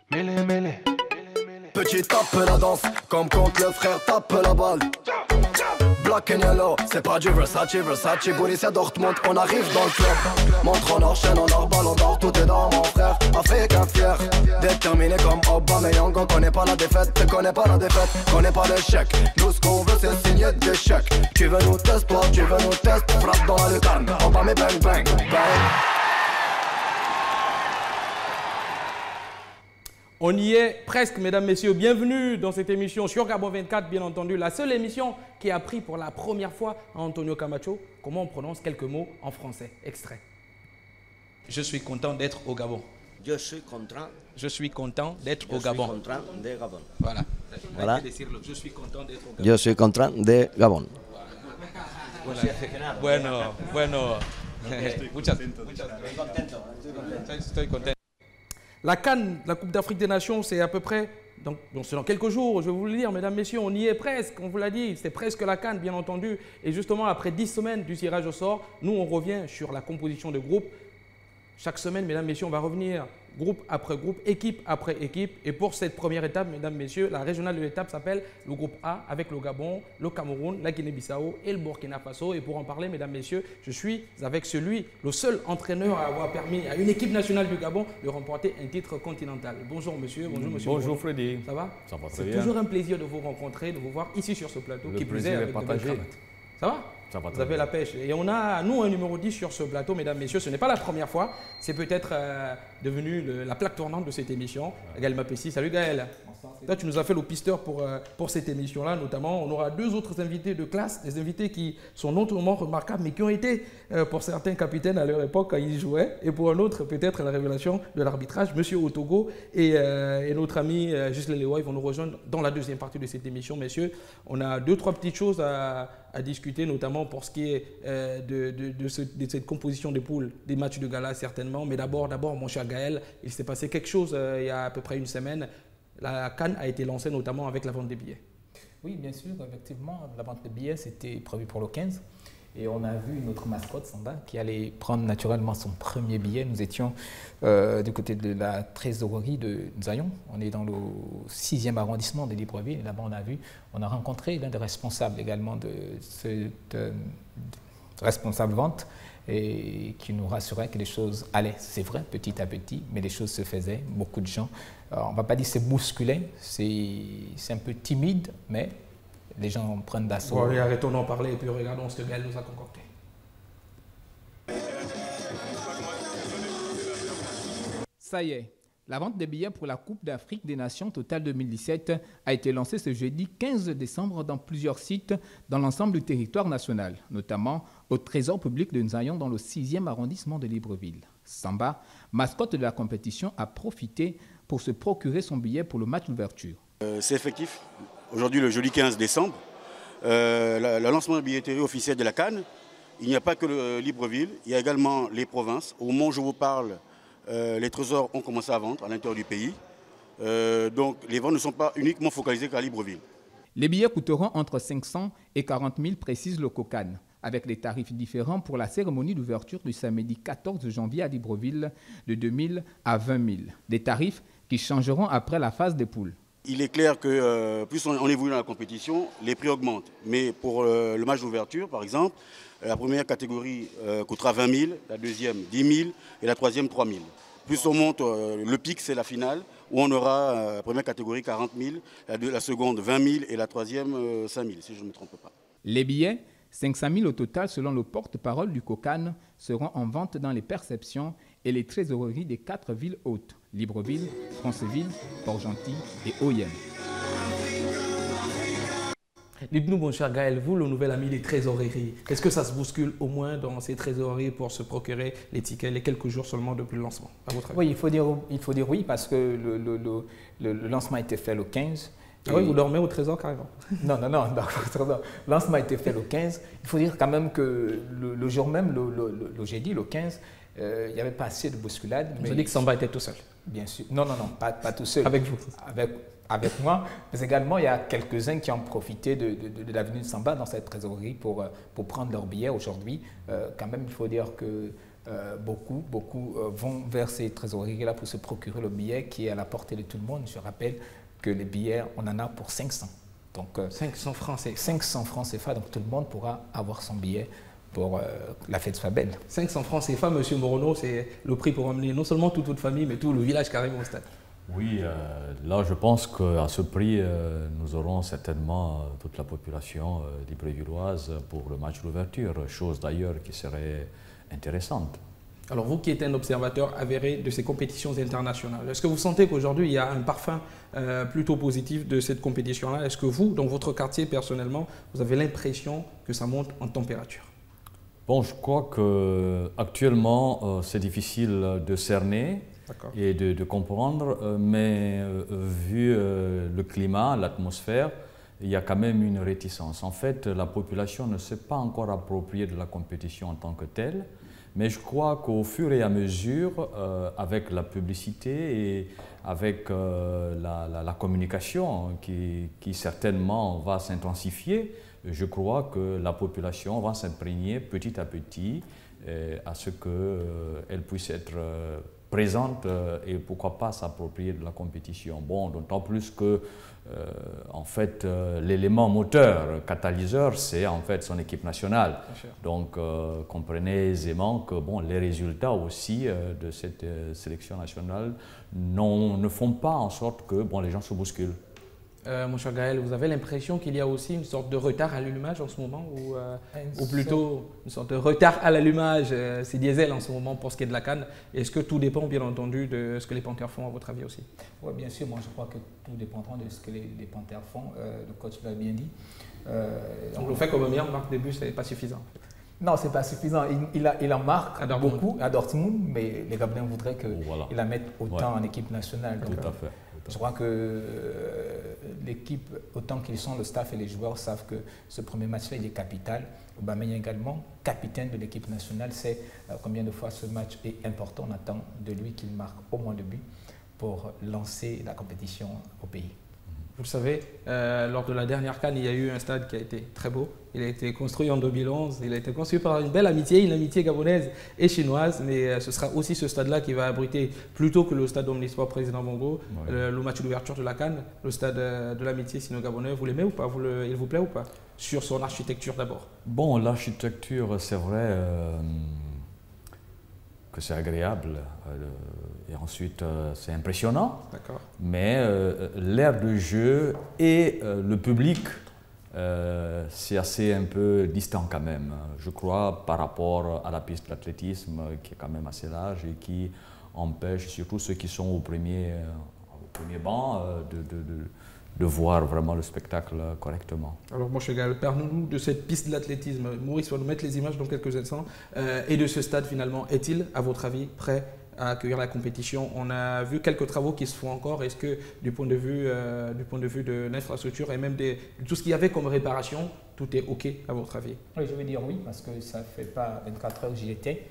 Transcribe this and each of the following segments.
Mêlé, mêlé. Petit tape la danse, comme quand le frère tape la balle. Black and yellow, c'est pas du Versace, Versace, Borussia Dortmund, on arrive dans le club. Montre, on enchaîne, on arbale, on dort, tout est dans mon frère. Africain fier, déterminé comme Aubameyang. On connaît pas la défaite, tu connais pas la défaite, connais pas l'échec. Nous ce qu'on veut c'est signer des chèques. Tu veux nous tester, toi, tu veux nous tester. Frappe dans la lucarne, Obama bang bang bang. On y est presque, mesdames, messieurs. Bienvenue dans cette émission sur Gabon 24, bien entendu. La seule émission qui a appris pour la première fois à Antonio Camacho comment on prononce quelques mots en français. Extrait. Je suis content d'être au Gabon. Je suis content. Je suis content d'être au Gabon. Je suis content de Gabon. Voilà. Voilà. Je suis content d'être au Gabon. Je suis content de Gabon. Bueno, bueno. Muchas Estoy contento. La CAN, la Coupe d'Afrique des Nations, c'est à peu près, c'est dans quelques jours, je vais vous le dire, mesdames, messieurs, on y est presque, on vous l'a dit, c'est presque la CAN, bien entendu. Et justement, après 10 semaines du tirage au sort, nous, on revient sur la composition de groupe. Chaque semaine, mesdames, messieurs, on va revenir groupe après groupe, équipe après équipe. Et pour cette première étape, mesdames, messieurs, la régionale de l'étape s'appelle le groupe A avec le Gabon, le Cameroun, la Guinée-Bissau et le Burkina Faso. Et pour en parler, mesdames, messieurs, je suis avec le seul entraîneur à avoir permis à une équipe nationale du Gabon de remporter un titre continental. Bonjour monsieur, bonjour monsieur. Bonjour Freddy. Ça va? Ça va très C'est bien. toujours un plaisir de vous rencontrer, de vous voir ici sur ce plateau. Le qui plus plaisir est avec de belles partagé. cravates. Ça va? Ça va Vous très avez bien. la pêche. Et on a, nous, un numéro 10 sur ce plateau, mesdames, messieurs. Ce n'est pas la première fois. C'est peut-être devenu la plaque tournante de cette émission. Gaël Mapessi. Salut Gaël. Toi, tu nous as fait le pisteur pour cette émission-là, notamment. On aura deux autres invités de classe, des invités qui sont non seulement remarquables, mais qui ont été, pour certains, capitaines à leur époque quand ils jouaient. Et pour un autre, peut-être la révélation de l'arbitrage, Monsieur Otogo et notre ami Ghislain Leroy, ils vont nous rejoindre dans la deuxième partie de cette émission, messieurs. On a deux, trois petites choses à discuter, notamment pour ce qui est de cette composition des poules, des matchs de gala certainement. Mais d'abord, mon cher Gaël, il s'est passé quelque chose il y a à peu près une semaine. La CAN a été lancée notamment avec la vente des billets. Oui, bien sûr, effectivement, la vente des billets, c'était prévu pour le 15. Et on a vu notre mascotte, Samba, qui allait prendre naturellement son premier billet. Nous étions du côté de la trésorerie de Nzayon. On est dans le 6e arrondissement de Libreville. Et là-bas, on a rencontré l'un des responsables également de cette responsable vente et qui nous rassurait que les choses allaient. C'est vrai, petit à petit, mais les choses se faisaient. Beaucoup de gens, on ne va pas dire c'est bousculé, c'est un peu timide, mais les gens prennent d'assaut. Bon, arrêtons d'en parler et puis regardons ce que Gaël nous a concocté. Ça y est, la vente des billets pour la Coupe d'Afrique des Nations Total 2017 a été lancée ce jeudi 15 décembre dans plusieurs sites dans l'ensemble du territoire national, notamment au Trésor public de Nzayon dans le 6e arrondissement de Libreville. Samba, mascotte de la compétition, a profité pour se procurer son billet pour le match d'ouverture. C'est effectif. Aujourd'hui, le jeudi 15 décembre, le lancement de billetterie officielle de la CAN, il n'y a pas que le Libreville, il y a également les provinces. Au moment où je vous parle, les trésors ont commencé à vendre à l'intérieur du pays. Donc les ventes ne sont pas uniquement focalisées qu'à Libreville. Les billets coûteront entre 500 et 40 000, précise le COCAN, avec des tarifs différents pour la cérémonie d'ouverture du samedi 14 janvier à Libreville de 2 000 à 20 000. Des tarifs qui changeront après la phase des poules. Il est clair que plus on évolue dans la compétition, les prix augmentent. Mais pour le match d'ouverture, par exemple, la première catégorie coûtera 20 000, la deuxième 10 000 et la troisième 3 000. Plus on monte, le pic c'est la finale, où on aura la première catégorie 40 000, la seconde 20 000 et la troisième 5 000, si je ne me trompe pas. Les billets, 500 000 au total selon le porte-parole du COCAN, seront en vente dans les perceptions et les trésoreries des 4 villes hautes, Libreville, Franceville, Port-Gentil et Oyem. Dites-nous, mon cher Gaël, vous, le nouvel ami des trésoreries, est-ce que ça se bouscule au moins dans ces trésoreries pour se procurer les tickets, les quelques jours seulement depuis le lancement, à votre avis? Oui, il faut dire oui, parce que le lancement a été fait le 15 Ah oui, vous dormez au Trésor carrément. Non, le lancement a été fait le 15. Il faut dire quand même que le jour même, le jeudi, le 15, il n'y avait pas assez de bousculade. Vous avez dit que Samba était tout seul. Bien sûr. Non, pas tout seul. Avec vous. Avec moi. Mais également, il y a quelques-uns qui ont profité de l'avenue de Samba dans cette trésorerie pour prendre leurs billets aujourd'hui. Quand même, il faut dire que beaucoup vont vers ces trésoreries-là pour se procurer le billet qui est à la portée de tout le monde. Je rappelle que les billets, on en a pour 500. Donc, 500 francs CFA. 500 francs CFA, donc tout le monde pourra avoir son billet pour la fête soit belle. 500 francs CFA, Monsieur Morono, c'est le prix pour emmener non seulement toute votre famille, mais tout le village carrément au stade. Oui, là je pense qu'à ce prix, nous aurons certainement toute la population librevilloise pour le match d'ouverture, chose d'ailleurs qui serait intéressante. Alors vous qui êtes un observateur avéré de ces compétitions internationales, est-ce que vous sentez qu'aujourd'hui il y a un parfum plutôt positif de cette compétition-là? Est-ce que vous, dans votre quartier personnellement, vous avez l'impression que ça monte en température? Bon, je crois qu'actuellement c'est difficile de cerner et de comprendre, mais vu le climat, l'atmosphère, il y a quand même une réticence. En fait, la population ne s'est pas encore appropriée de la compétition en tant que telle. Mais je crois qu'au fur et à mesure, avec la publicité et avec la communication qui certainement va s'intensifier, je crois que la population va s'imprégner petit à petit à ce qu'elle puisse être présente et pourquoi pas s'approprier de la compétition. Bon, d'autant plus que en fait, l'élément moteur, catalyseur, c'est en fait son équipe nationale. Donc, comprenez aisément que bon, les résultats aussi de cette sélection nationale ne font pas en sorte que bon, les gens se bousculent. Mon cher Gaël, vous avez l'impression qu'il y a aussi une sorte de retard à l'allumage en ce moment ou plutôt une sorte de retard à l'allumage, c'est diesel en ce moment pour ce qui est de la CAN. Est-ce que tout dépend bien entendu de ce que les Panthères font à votre avis aussi? Oui, bien sûr, moi je crois que tout dépendra de ce que les Panthères font, le coach l'a bien dit. Donc le fait qu'Aubameyang marque des buts, ce n'est pas suffisant? Non, ce n'est pas suffisant. Il en marque beaucoup à Dortmund, mais les Gabonais voudraient qu'il la mette autant en équipe nationale. Donc, tout à fait. Je crois que l'équipe, autant qu'ils sont, le staff et les joueurs savent que ce premier match-là, il est capital. Aubameyang également, capitaine de l'équipe nationale, sait combien de fois ce match est important. On attend de lui qu'il marque au moins de buts pour lancer la compétition au pays. Vous le savez, lors de la dernière CAN, il y a eu un stade qui a été très beau. Il a été construit en 2011. Il a été construit par une belle amitié, une amitié gabonaise et chinoise. Mais ce sera aussi ce stade-là qui va abriter, plutôt que le stade Omnisport Président Bongo, le match d'ouverture de la CAN, le stade de l'amitié sino-gabonais. Vous l'aimez ou pas? Il vous plaît ou pas? Sur son architecture d'abord. Bon, l'architecture, c'est vrai que c'est agréable et ensuite c'est impressionnant. Mais l'aire de jeu et le public, c'est assez un peu distant quand même, je crois, par rapport à la piste d'athlétisme qui est quand même assez large et qui empêche surtout ceux qui sont au premier banc de voir vraiment le spectacle correctement. Alors, mon cher Gaël, parlons-nous de cette piste de l'athlétisme. Maurice va nous mettre les images dans quelques instants. Et de ce stade, finalement, est-il, à votre avis, prêt à accueillir la compétition? On a vu quelques travaux qui se font encore. Est-ce que, du point de vue de l'infrastructure et même de tout ce qu'il y avait comme réparation, tout est OK, à votre avis? Oui, je veux dire oui, parce que ça ne fait pas 24 heures que j'y étais.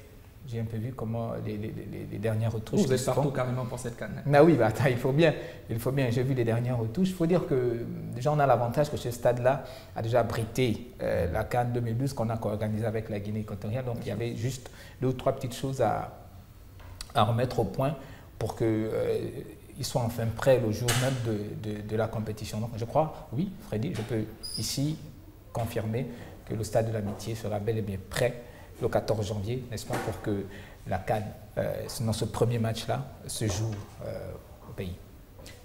J'ai un peu vu comment les dernières retouches. Vous êtes partout carrément pour cette CAN. Ah oui, bah, attends, il faut bien. J'ai vu les dernières retouches. Il faut dire que déjà on a l'avantage que ce stade-là a déjà abrité la CAN 2012 qu'on a organisée avec la Guinée équatoriale. Donc il y avait juste 2 ou 3 petites choses à remettre au point pour qu'ils soient enfin prêts le jour même de la compétition. Donc je crois, oui, Freddy, je peux ici confirmer que le stade de l'amitié sera bel et bien prêt le 14 janvier, n'est-ce pas, pour que la CAN, dans ce premier match-là, se joue au pays.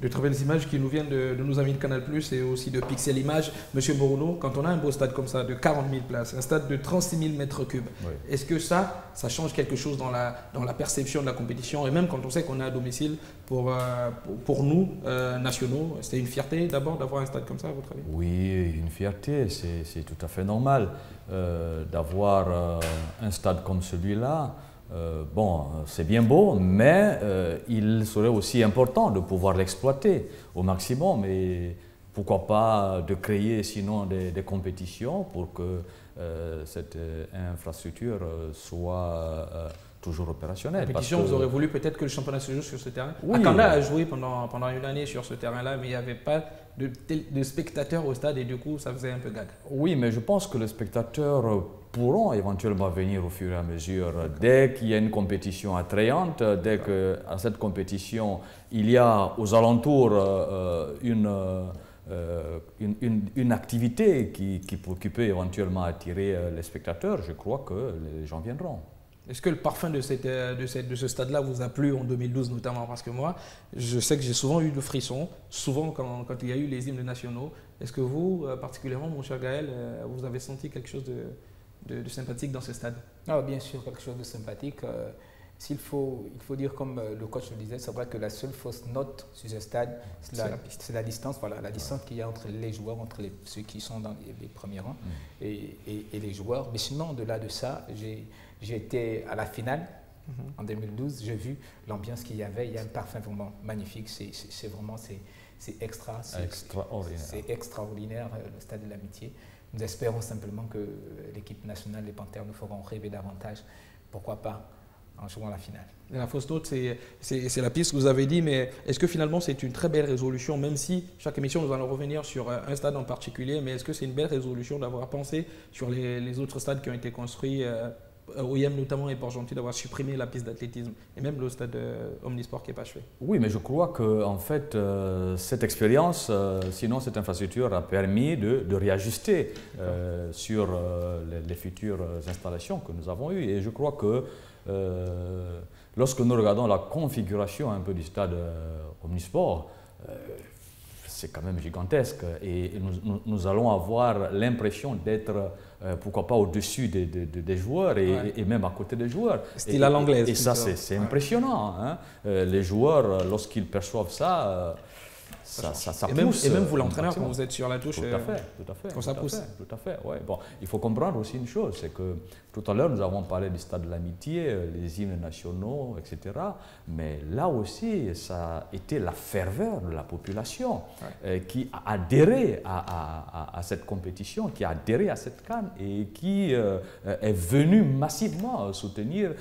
De très belles images qui nous viennent de nos amis de Canal+, et aussi de Pixel Images. Monsieur Morono, quand on a un beau stade comme ça, de 40 000 places, un stade de 36 000 mètres cubes, est-ce que ça change quelque chose dans la perception de la compétition? Et même quand on sait qu'on est à domicile, pour nous, nationaux, c'est une fierté d'abord d'avoir un stade comme ça, à votre avis? Oui, une fierté, c'est tout à fait normal d'avoir un stade comme celui-là. Bon, c'est bien beau, mais il serait aussi important de pouvoir l'exploiter au maximum. Et pourquoi pas de créer sinon des compétitions pour que cette infrastructure soit toujours opérationnelle. Compétition, vous aurez voulu peut-être que le championnat se joue sur ce terrain. Oui. Akanda a joué pendant une année sur ce terrain-là, mais il n'y avait pas de spectateurs au stade et du coup, ça faisait un peu gag. Oui, mais je pense que les spectateurs pourront éventuellement venir au fur et à mesure. Dès qu'il y a une compétition attrayante, dès qu'à cette compétition, il y a aux alentours une activité qui peut éventuellement attirer les spectateurs, je crois que les gens viendront. Est-ce que le parfum de ce stade-là vous a plu en 2012 notamment? Parce que moi, je sais que j'ai souvent eu le frisson, souvent quand il y a eu les hymnes nationaux. Est-ce que vous, particulièrement, mon cher Gaël, vous avez senti quelque chose de sympathique dans ce stade? Ah, bien sûr, quelque chose de sympathique. Il faut dire, comme le coach le disait, c'est vrai que la seule fausse note sur ce stade, c'est la distance. Voilà, la distance qu'il y a entre les joueurs, entre ceux qui sont dans les premiers rangs et les joueurs. Mais sinon, au-delà de ça, j'ai été à la finale en 2012. J'ai vu l'ambiance qu'il y avait. Il y a un parfum vraiment magnifique. C'est vraiment extraordinaire. C'est extraordinaire, le stade de l'Amitié. Nous espérons simplement que l'équipe nationale, les Panthères, nous feront rêver davantage. Pourquoi pas en jouant la finale. Et la fausse note, c'est la piste que vous avez dit, mais est-ce que finalement c'est une très belle résolution, même si chaque émission nous allons revenir sur un stade en particulier, mais est-ce que c'est une belle résolution d'avoir pensé sur les autres stades qui ont été construits, OIM notamment et Port-Gentil, d'avoir supprimé la piste d'athlétisme et même le stade Omnisport qui n'est pas achevé? Oui, mais je crois que en fait, cette expérience, sinon cette infrastructure a permis de réajuster sur les futures installations que nous avons eues. Et je crois que lorsque nous regardons la configuration un peu du stade Omnisport, c'est quand même gigantesque et nous allons avoir l'impression d'être, pourquoi pas, au-dessus des joueurs et même à côté des joueurs. Style à l'anglaise. Et ça, c'est impressionnant. Hein. Les joueurs, lorsqu'ils perçoivent ça, ça pousse. Et même vous, l'entraîneur, quand vous êtes sur la touche, tout à fait, quand ça pousse. Tout à fait, ouais. Bon, il faut comprendre aussi une chose, c'est que tout à l'heure, nous avons parlé du stade de l'Amitié, les hymnes nationaux, etc. Mais là aussi, ça a été la ferveur de la population qui a adhéré à cette compétition, qui a adhéré à cette CAN et qui est venue massivement soutenir,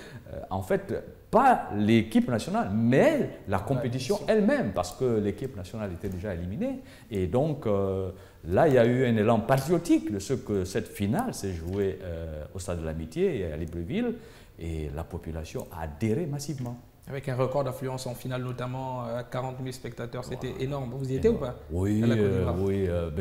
en fait, pas l'équipe nationale, mais la compétition elle-même, parce que l'équipe nationale était déjà éliminée. Et donc, là, il y a eu un élan patriotique de ce que cette finale s'est jouée au Stade de l'Amitié et à Libreville, et la population a adhéré massivement. Avec un record d'affluence en finale, notamment 40 000 spectateurs, c'était énorme. Vous y étiez ou pas? Oui,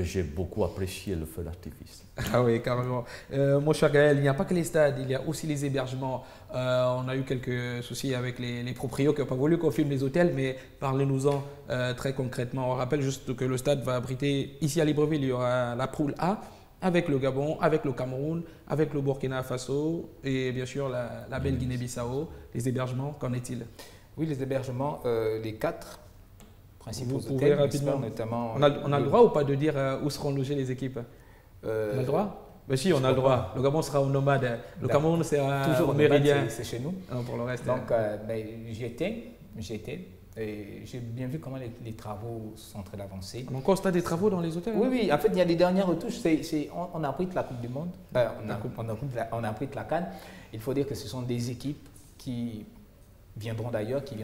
j'ai beaucoup apprécié le feu d'artifice. Ah oui, carrément. Mon cher Gaël, il n'y a pas que les stades, il y a aussi les hébergements. On a eu quelques soucis avec les proprios qui n'ont pas voulu qu'on filme les hôtels, mais parlez-nous-en très concrètement. On rappelle juste que le stade va abriter, ici à Libreville, il y aura la poule A, avec le Gabon, avec le Cameroun, avec le Burkina Faso et bien sûr la belle Guinée-Bissau. Les hébergements, qu'en est-il? Oui, les hébergements, les 4 principaux hôtels. Vous pouvez rapidement, notamment, on a le droit ou pas de dire où seront logées les équipes? On a le droit? Ben si, on a le droit. Le Gabon sera au nomade. Le Cameroun sera toujours au méridien. C'est chez nous. Non, pour le reste. Donc, j'y étais. Et j'ai bien vu comment les travaux sont en train d'avancer. On a encore au stade des travaux dans les hôtels? Oui, en fait, il y a des dernières retouches. On abrite la Coupe du Monde, on abrite la CAN. Il faut dire que ce sont des équipes qui viendront d'ailleurs, qui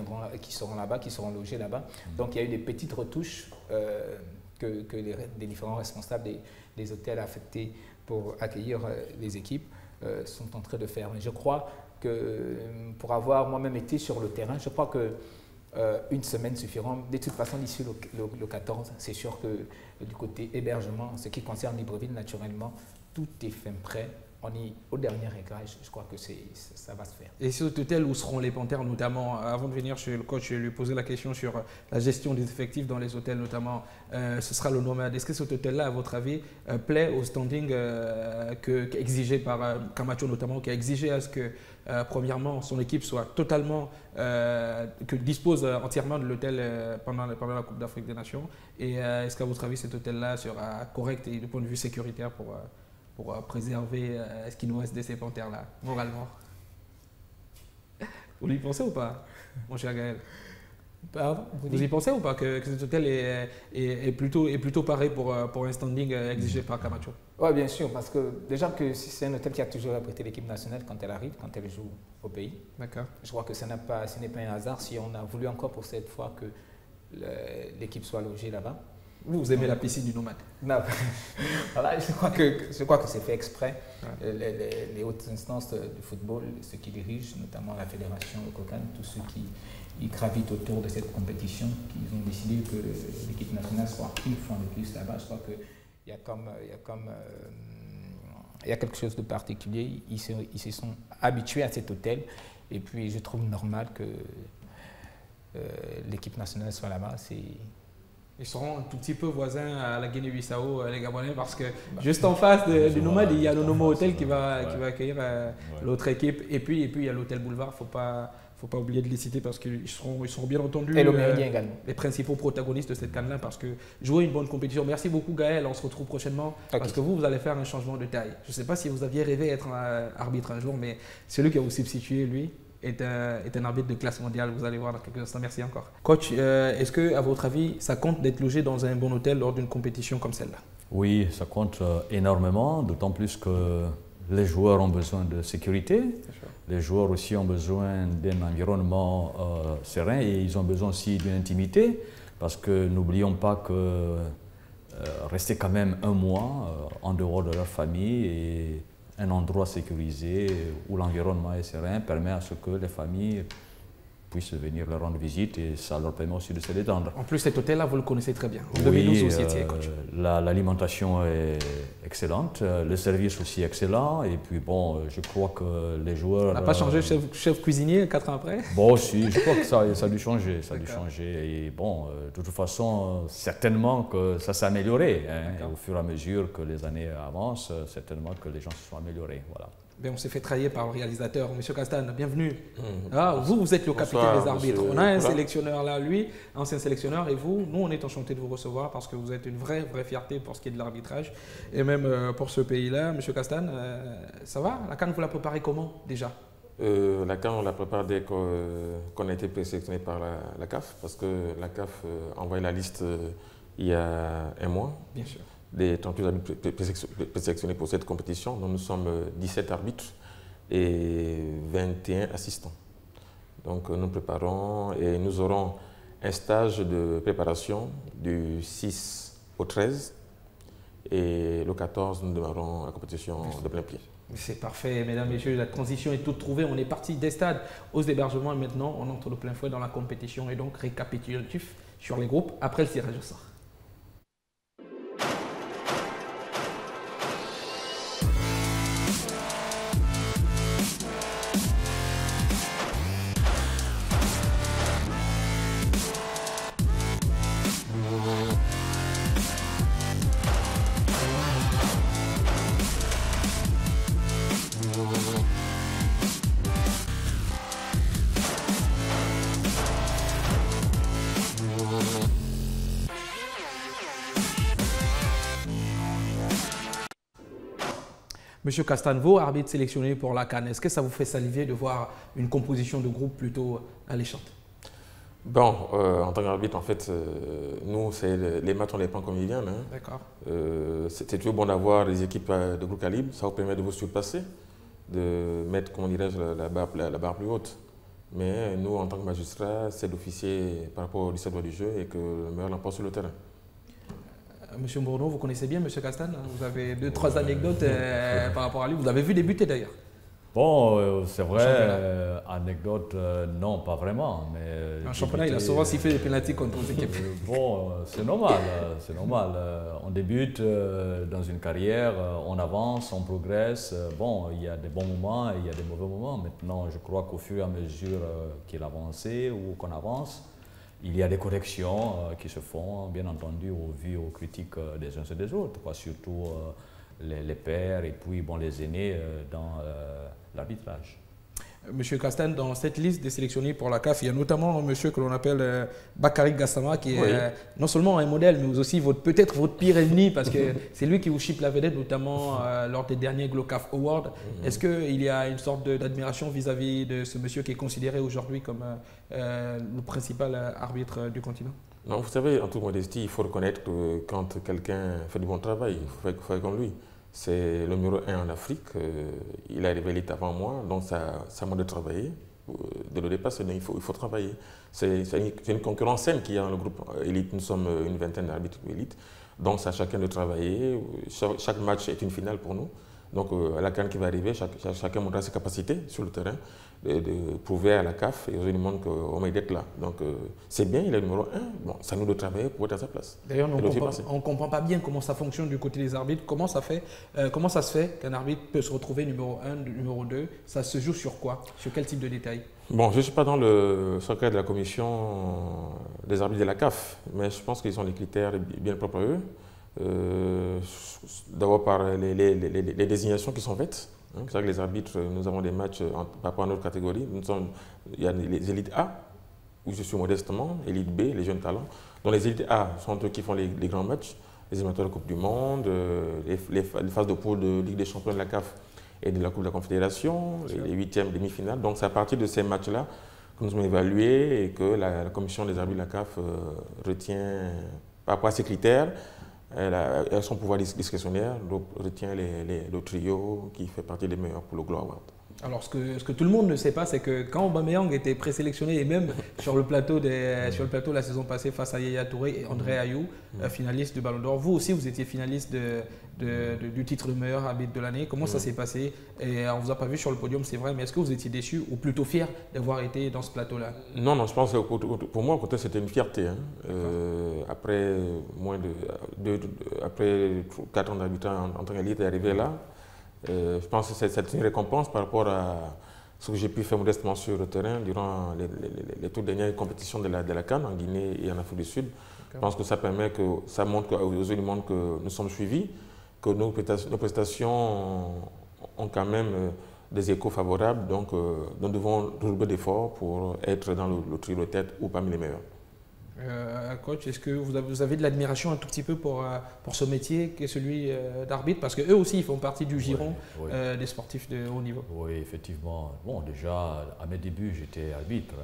seront là-bas, qui seront logées là-bas. Donc, il y a eu des petites retouches que les différents responsables des hôtels affectés pour accueillir les équipes sont en train de faire. Mais je crois que, pour avoir moi-même été sur le terrain, je crois que une semaine suffiront. De toute façon, d'ici le 14, c'est sûr que du côté hébergement, ce qui concerne Libreville, naturellement, tout est fait prêt. On est au dernier réglage, je crois que ça va se faire. Et cet hôtel, où seront les Panthères notamment? Avant de venir chez le coach, je lui posais la question sur la gestion des effectifs dans les hôtels notamment. Ce sera le nomade. Est-ce que cet hôtel-là, à votre avis, plaît au standing exigé par Camacho notamment, qui a exigé à ce que, premièrement, son équipe soit totalement, que dispose entièrement de l'hôtel pendant la Coupe d'Afrique des Nations? Et est-ce qu'à votre avis, cet hôtel-là sera correct et du point de vue sécuritaire pour préserver ce qui nous reste de ces Panthères-là, moralement? Vous lui pensez ou pas, mon cher Gaël? Pardon, Vous y pensez ou pas que cet hôtel est plutôt paré pour un standing exigé par Camacho? Oui, bien sûr, parce que déjà que c'est un hôtel qui a toujours abrité l'équipe nationale quand elle arrive, quand elle joue au pays. D'accord. Je crois que ce n'est pas un hasard si on a voulu encore pour cette fois que l'équipe soit logée là-bas. Vous aimez la piscine du Nomade? Non, voilà, je crois que c'est fait exprès. Ouais. Les hautes instances du football, ceux qui dirigent, notamment la fédération, le COCAN, tous ceux qui gravitent autour de cette compétition, qui ont décidé que l'équipe nationale soit une fois de plus là-bas. Je crois qu'il y a quelque chose de particulier. Ils se sont habitués à cet hôtel et puis je trouve normal que l'équipe nationale soit là-bas. Ils seront un tout petit peu voisins à la Guinée-Bissau, les Gabonais, parce que juste en face du Nomade, il y a le Nomo Hotel qui va accueillir l'autre équipe. Et puis il y a l'Hôtel Boulevard, faut pas oublier de les citer parce qu'ils seront bien entendus et le Méridien également. Les principaux protagonistes de cette canne-là, parce que jouer une bonne compétition. Merci beaucoup Gaël, on se retrouve prochainement, parce que vous allez faire un changement de taille. Je ne sais pas si vous aviez rêvé d'être arbitre un jour, mais celui qui a vous substitué, lui, est un arbitre de classe mondiale, vous allez voir dans quelques instants. Merci encore. Coach, est-ce que, à votre avis, ça compte d'être logé dans un bon hôtel lors d'une compétition comme celle-là? Oui, ça compte énormément, d'autant plus que les joueurs ont besoin de sécurité. Les joueurs aussi ont besoin d'un environnement serein et ils ont besoin aussi d'une intimité, parce que n'oublions pas que rester quand même un mois en dehors de leur famille et un endroit sécurisé où l'environnement est serein permet à ce que les familles puissent venir leur rendre visite et ça leur permet aussi de se détendre. En plus, cet hôtel-là, vous le connaissez très bien. En 2012 aussi, coach. L'alimentation est excellente, le service aussi excellent et puis bon, je crois que les joueurs... On n'a pas changé chef cuisinier 4 ans après? Bon, si, je crois que ça a dû changer, et bon, de toute façon, certainement que ça s'est amélioré, hein, au fur et à mesure que les années avancent, certainement que les gens se sont améliorés, voilà. On s'est fait trahir par le réalisateur. Monsieur Castan, bienvenue. Vous êtes le capitaine des arbitres. On a un sélectionneur là, lui, ancien sélectionneur, et vous, nous, on est enchantés de vous recevoir parce que vous êtes une vraie fierté pour ce qui est de l'arbitrage et même pour ce pays-là. Monsieur Castan, ça va? La CAN, vous la préparez comment déjà? La CAN, on la prépare dès qu'on a été présélectionné par la CAF, parce que la CAF a envoyé la liste il y a un mois. Bien sûr. Des 38 arbitres présélectionnés pour cette compétition. Donc nous sommes 17 arbitres et 21 assistants. Donc nous préparons et nous aurons un stage de préparation du 6 au 13 et le 14 nous démarrons la compétition de plein pied. C'est parfait, mesdames, messieurs, la transition est toute trouvée. On est parti des stades aux hébergements et maintenant on entre de plein fouet dans la compétition et donc récapitulatif sur les groupes après le tirage au sort. Monsieur Castanvo, arbitre sélectionné pour la CAN, est-ce que ça vous fait saliver de voir une composition de groupe plutôt alléchante? Bon, en tant qu'arbitre, en fait, nous, les matchs, on les prend comme ils viennent. Hein. D'accord. C'est toujours bon d'avoir des équipes de gros calibre, ça vous permet de vous surpasser, de mettre, comment dirais-je, la barre plus haute. Mais nous, en tant que magistrats, c'est d'officier par rapport au discernement du jeu et que le meilleur l'emporte sur le terrain. Monsieur Bourneau, vous connaissez bien Monsieur Castan? Vous avez 2-3 anecdotes par rapport à lui. Vous avez vu débuter d'ailleurs? Bon, c'est vrai, anecdote, non, pas vraiment. Mais en championnat, il a souvent sifflé des pénaltys contre nos équipes. Bon, c'est normal, c'est normal. On débute dans une carrière, on avance, on progresse. Bon, il y a des bons moments et il y a des mauvais moments. Maintenant, je crois qu'au fur et à mesure qu'il avance ou qu'on avance, il y a des corrections qui se font, bien entendu, au vu aux critiques des uns et des autres, surtout les pairs et puis bon, les aînés dans l'arbitrage. Monsieur Castan, dans cette liste des sélectionnés pour la CAF, il y a notamment un monsieur que l'on appelle Bakary Gassama, qui est non seulement un modèle, mais aussi peut-être votre pire ennemi, parce que c'est lui qui vous chipe la vedette, notamment lors des derniers GloCAF Awards. Est-ce qu'il y a une sorte d'admiration vis-à-vis de ce monsieur qui est considéré aujourd'hui comme le principal arbitre du continent? Non, vous savez, en toute modestie, il faut reconnaître que quand quelqu'un fait du bon travail, il faut faire comme lui. C'est le numéro 1 en Afrique, il est arrivé l'élite avant moi, donc c'est à moi de travailler, de le dépasser, il faut travailler. C'est une concurrence saine qu'il y a dans le groupe élite, nous sommes une vingtaine d'arbitres élite, donc c'est à chacun de travailler, chaque match est une finale pour nous. Donc à la CAN qui va arriver, chacun montrera ses capacités sur le terrain, de prouver à la CAF et aux autres du monde qu'on mérite d'être là. Donc c'est bien, il est le numéro 1, bon, c'est à nous de travailler pour être à sa place. D'ailleurs, on ne comprend pas bien comment ça fonctionne du côté des arbitres, comment ça se fait qu'un arbitre peut se retrouver numéro 1, numéro 2, ça se joue sur quoi? Sur quel type de détails? Bon, je ne suis pas dans le secret de la commission des arbitres de la CAF, mais je pense qu'ils ont des critères bien propres à eux. D'abord par les désignations qui sont faites. C'est vrai que les arbitres, nous avons des matchs par rapport à notre catégorie. Il y a les élites A, où je suis modestement, élite B, les jeunes talents. Donc les élites A sont eux qui font les grands matchs, les éliminatoires de Coupe du Monde, les phases de poule de Ligue des Champions de la CAF et de la Coupe de la Confédération, les huitièmes, demi-finales. Donc c'est à partir de ces matchs-là que nous avons évalué et que la commission des arbitres de la CAF retient, par rapport à ces critères, elle a son pouvoir discrétionnaire, donc retient le trio qui fait partie des meilleurs pour le Gloire Award. Alors ce que tout le monde ne sait pas, c'est que quand Aubameyang était présélectionné et même sur le plateau la saison passée face à Yaya Touré et André Ayou, finaliste du Ballon d'Or, vous aussi vous étiez finaliste du titre de meilleur arbitre de l'année. Comment ça s'est passé? Et on ne vous a pas vu sur le podium, c'est vrai, mais est-ce que vous étiez déçu ou plutôt fier d'avoir été dans ce plateau-là? Non, je pense que pour moi, c'était une fierté. Après après 4 ans d'arbitrage en tant qu'élite et arrivé là, je pense que c'est une récompense par rapport à ce que j'ai pu faire modestement sur le terrain durant les toutes dernières compétitions de la CAN en Guinée et en Afrique du Sud. Je pense que ça montre aux yeux du monde que nous sommes suivis, que nos prestations ont quand même des échos favorables, donc nous devons redoubler d'efforts pour être dans le trio de tête ou parmi les meilleurs. Coach, est-ce que vous avez de l'admiration un tout petit peu pour ce métier qui est celui d'arbitre? Parce qu'eux aussi, ils font partie du giron des sportifs de haut niveau. Oui, effectivement. Bon, déjà, à mes débuts, j'étais arbitre.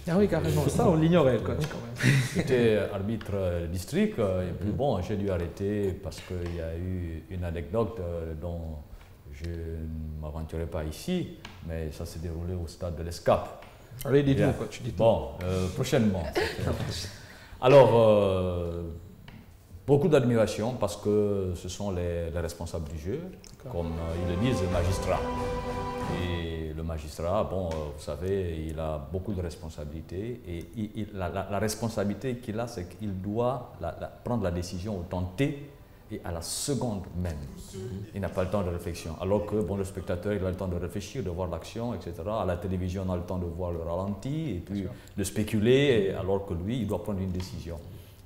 Ah oui, carrément. Ça, on l'ignorait, coach, quand même. J'étais arbitre district. Et puis bon, j'ai dû arrêter parce qu'il y a eu une anecdote dont je ne m'aventurerai pas ici, mais ça s'est déroulé au stade de l'Escape. Allez, dites-nous, coach. Bon, prochainement. Alors, beaucoup d'admiration parce que ce sont les responsables du jeu, comme ils le disent, le magistrat. Et le magistrat, bon, vous savez, il a beaucoup de responsabilités et la responsabilité qu'il a, c'est qu'il doit prendre la décision au temps T et à la seconde même. Il n'a pas le temps de réflexion. Alors que bon, le spectateur, il a le temps de réfléchir, de voir l'action, etc. À la télévision, on a le temps de voir le ralenti et puis de spéculer, alors que lui, il doit prendre une décision.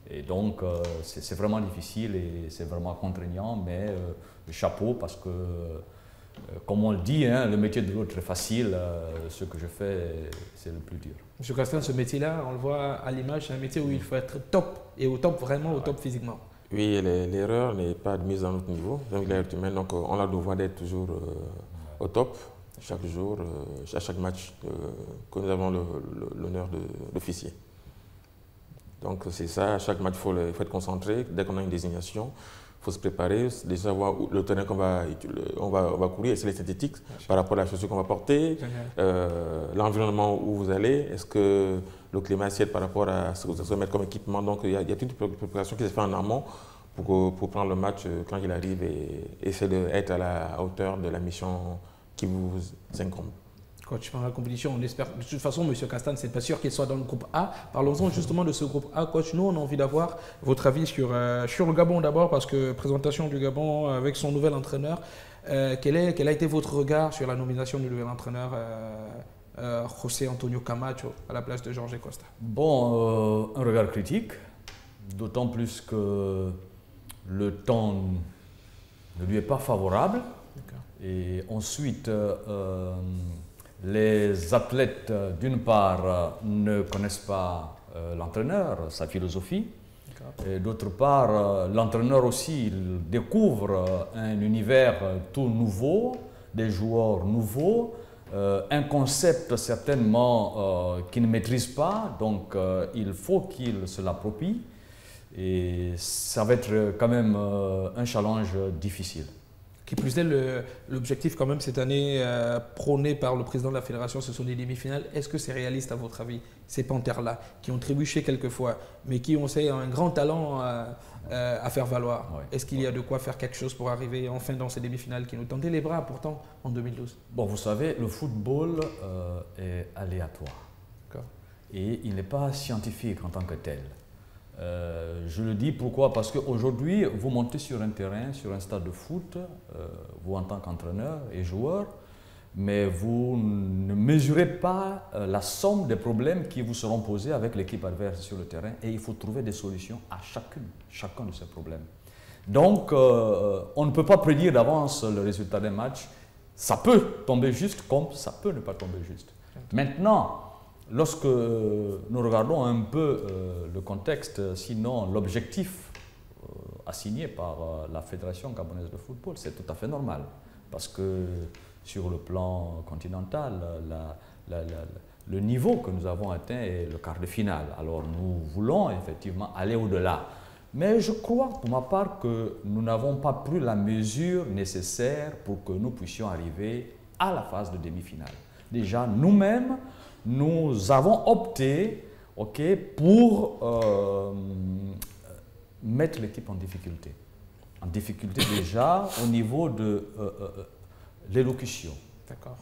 Et donc, c'est vraiment difficile et c'est vraiment contraignant, mais chapeau parce que, comme on le dit, le métier de l'autre est facile, ce que je fais, c'est le plus dur. Monsieur Castan, ce métier-là, on le voit à l'image, c'est un métier où il faut être top, et au top, vraiment au top physiquement. Oui, l'erreur n'est pas admise à notre niveau, donc l'erreur humaine, donc on a le devoir d'être toujours au top, chaque jour, à chaque match que nous avons l'honneur d'officier. Donc c'est ça, à chaque match il faut être concentré, dès qu'on a une désignation, il faut se préparer, déjà voir le terrain qu'on va courir, c'est les synthétiques par rapport à la chaussure qu'on va porter, l'environnement où vous allez, est-ce que le climat assiette par rapport à ce que vous allez mettre comme équipement. Donc il y a toute une préparation qui se fait en amont pour prendre le match quand il arrive et essayer d'être à la hauteur de la mission qui vous incombe. Coach, pendant la compétition, on espère. De toute façon, M. Castan, c'est pas sûr qu'il soit dans le groupe A. Parlons-en justement de ce groupe A. Coach, nous, on a envie d'avoir votre avis sur le Gabon d'abord, parce que présentation du Gabon avec son nouvel entraîneur. Quel a été votre regard sur la nomination du nouvel entraîneur José Antonio Camacho à la place de Jorge Costa? Bon, un regard critique, d'autant plus que le temps ne lui est pas favorable. Et ensuite, Les athlètes, d'une part, ne connaissent pas l'entraîneur, sa philosophie. Et d'autre part, l'entraîneur aussi il découvre un univers tout nouveau, des joueurs nouveaux, un concept certainement qu'il ne maîtrise pas, donc il faut qu'il se l'approprie. Et ça va être quand même un challenge difficile. Qui plus est, l'objectif quand même cette année prôné par le président de la fédération, ce sont des demi-finales. Est-ce que c'est réaliste à votre avis, ces panthères-là, qui ont trébuché quelquefois, mais qui ont un grand talent à faire valoir? Ouais. Est-ce qu'il y a de quoi faire quelque chose pour arriver enfin dans ces demi-finales qui nous tendaient les bras pourtant en 2012? Bon, vous savez, le football est aléatoire. Et il n'est pas scientifique en tant que tel. Je le dis pourquoi? Parce qu'aujourd'hui, vous montez sur un terrain, sur un stade de foot, vous en tant qu'entraîneur et joueur, mais vous ne mesurez pas la somme des problèmes qui vous seront posés avec l'équipe adverse sur le terrain et il faut trouver des solutions à chacun de ces problèmes. Donc, on ne peut pas prédire d'avance le résultat d'un match. Ça peut tomber juste comme ça peut ne pas tomber juste. Maintenant, lorsque nous regardons un peu le contexte, sinon l'objectif assigné par la Fédération gabonaise de football, c'est tout à fait normal. Parce que sur le plan continental, le niveau que nous avons atteint est le quart de finale. Alors nous voulons effectivement aller au-delà. Mais je crois pour ma part que nous n'avons pas pris la mesure nécessaire pour que nous puissions arriver à la phase de demi-finale. Déjà, nous-mêmes, nous avons opté pour mettre l'équipe en difficulté. En difficulté déjà au niveau de l'élocution. D'accord.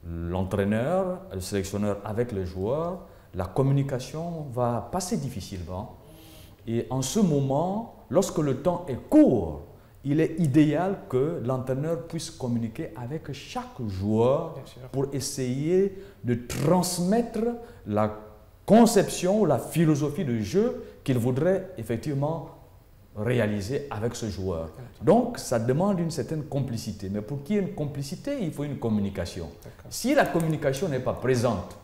L'entraîneur, le sélectionneur avec les joueurs, la communication va passer difficilement. Et en ce moment, lorsque le temps est court, il est idéal que l'entraîneur puisse communiquer avec chaque joueur pour essayer de transmettre la conception ou la philosophie de jeu qu'il voudrait effectivement réaliser avec ce joueur. Donc, ça demande une certaine complicité. Mais pour qu'il y ait une complicité, il faut une communication. Si la communication n'est pas présente,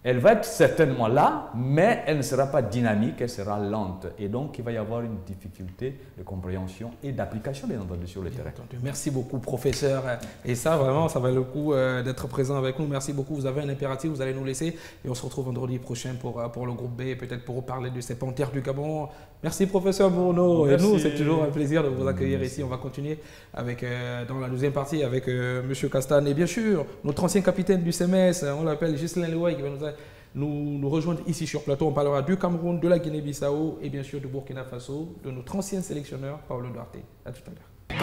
elle va être certainement là, mais elle ne sera pas dynamique, elle sera lente. Et donc, il va y avoir une difficulté de compréhension et d'application, bien entendu, sur le terrain. Merci beaucoup, professeur. Et ça, vraiment, ça valait le coup d'être présent avec nous. Merci beaucoup. Vous avez un impératif, vous allez nous laisser. Et on se retrouve vendredi prochain pour le groupe B et peut-être pour parler de ces panthères du Gabon. Merci, professeur Bourneau. Et nous, c'est toujours un plaisir de vous accueillir ici. On va continuer avec, dans la deuxième partie avec M. Castane. Et bien sûr, notre ancien capitaine du CMS, on l'appelle Ghislain Leroy, qui va nous rejoindre ici sur plateau. On parlera du Cameroun, de la Guinée-Bissau et bien sûr du Burkina Faso, de notre ancien sélectionneur, Paulo Duarte. À tout à l'heure.